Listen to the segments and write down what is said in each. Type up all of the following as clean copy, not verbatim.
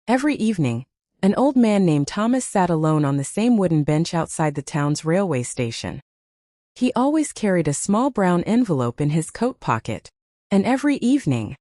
Every evening, an old man named Thomas sat alone on the same wooden bench outside the town's railway station. He always carried a small brown envelope in his coat pocket, and every evening,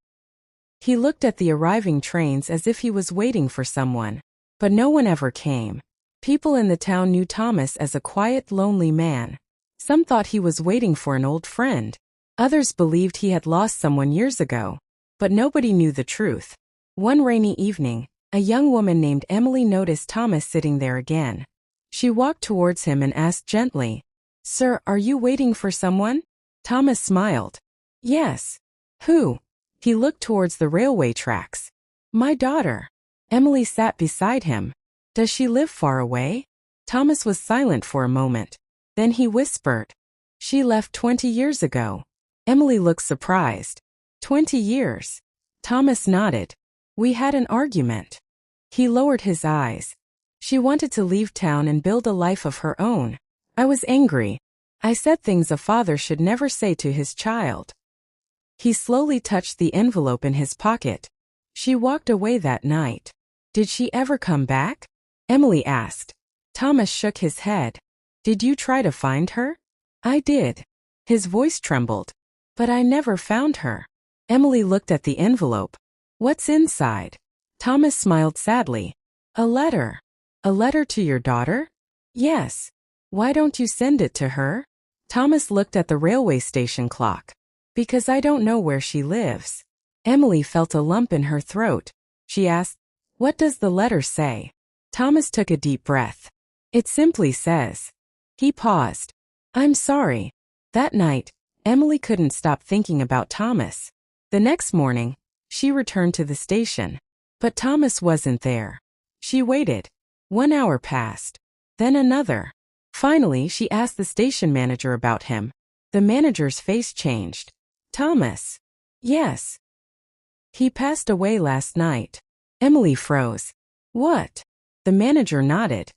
he looked at the arriving trains as if he was waiting for someone, but no one ever came. People in the town knew Thomas as a quiet, lonely man. Some thought he was waiting for an old friend. Others believed he had lost someone years ago, but nobody knew the truth. One rainy evening, a young woman named Emily noticed Thomas sitting there again. She walked towards him and asked gently, "Sir, are you waiting for someone?" Thomas smiled. "Yes." "Who?" He looked towards the railway tracks. "My daughter." Emily sat beside him. "Does she live far away?" Thomas was silent for a moment. Then he whispered, "She left 20 years ago." Emily looked surprised. 20 years. Thomas nodded. "We had an argument." He lowered his eyes. "She wanted to leave town and build a life of her own. I was angry. I said things a father should never say to his child." He slowly touched the envelope in his pocket. "She walked away that night. Did she ever come back?" Emily asked. Thomas shook his head. "Did you try to find her?" "I did." His voice trembled. "But I never found her." Emily looked at the envelope. "What's inside?" Thomas smiled sadly. "A letter." "A letter to your daughter?" "Yes." "Why don't you send it to her?" Thomas looked at the railway station clock. "Because I don't know where she lives." Emily felt a lump in her throat. She asked, "What does the letter say?" Thomas took a deep breath. "It simply says." He paused. "I'm sorry." That night, Emily couldn't stop thinking about Thomas. The next morning, she returned to the station. But Thomas wasn't there. She waited. 1 hour passed. Then another. Finally, she asked the station manager about him. The manager's face changed. "Thomas?" "Yes." "He passed away last night." Emily froze. "What?" The manager nodded.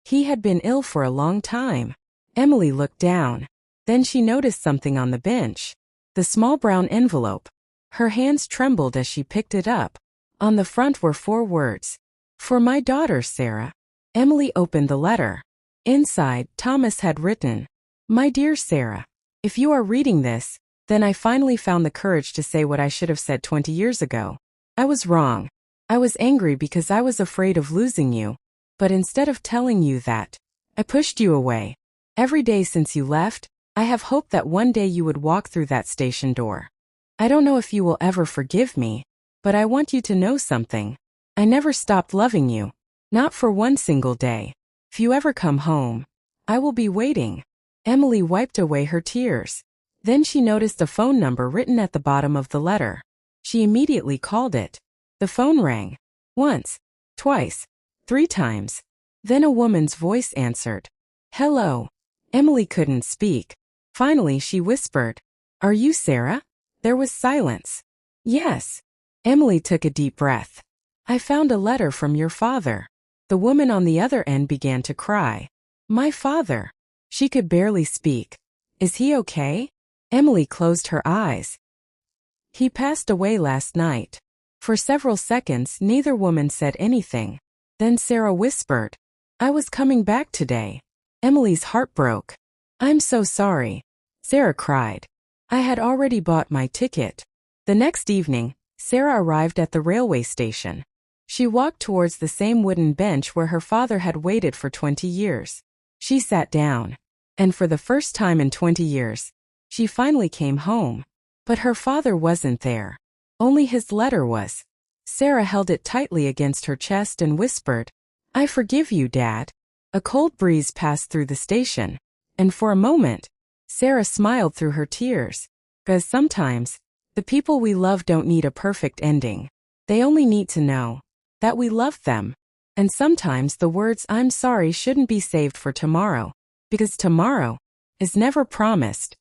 "He had been ill for a long time." Emily looked down. Then she noticed something on the bench. The small brown envelope. Her hands trembled as she picked it up. On the front were 4 words. "For my daughter, Sarah." Emily opened the letter. Inside, Thomas had written, "My dear Sarah, if you are reading this, then I finally found the courage to say what I should have said 20 years ago. I was wrong. I was angry because I was afraid of losing you. But instead of telling you that, I pushed you away. Every day since you left, I have hoped that one day you would walk through that station door. I don't know if you will ever forgive me, but I want you to know something. I never stopped loving you. Not for one single day. If you ever come home, I will be waiting." Emily wiped away her tears. Then she noticed a phone number written at the bottom of the letter. She immediately called it. The phone rang. Once, twice, 3 times. Then a woman's voice answered. "Hello." Emily couldn't speak. Finally she whispered, "Are you Sarah?" There was silence. "Yes." Emily took a deep breath. "I found a letter from your father." The woman on the other end began to cry. "My father." She could barely speak. "Is he okay?" Emily closed her eyes. "He passed away last night." For several seconds neither woman said anything. Then Sarah whispered, "I was coming back today." Emily's heart broke. "I'm so sorry." Sarah cried. "I had already bought my ticket." The next evening, Sarah arrived at the railway station. She walked towards the same wooden bench where her father had waited for 20 years. She sat down. And for the first time in 20 years, she finally came home. But her father wasn't there. Only his letter was. Sarah held it tightly against her chest and whispered, "I forgive you, Dad." A cold breeze passed through the station. And for a moment, Sarah smiled through her tears. Because sometimes, the people we love don't need a perfect ending. They only need to know that we love them. And sometimes the words "I'm sorry" shouldn't be saved for tomorrow. Because tomorrow is never promised.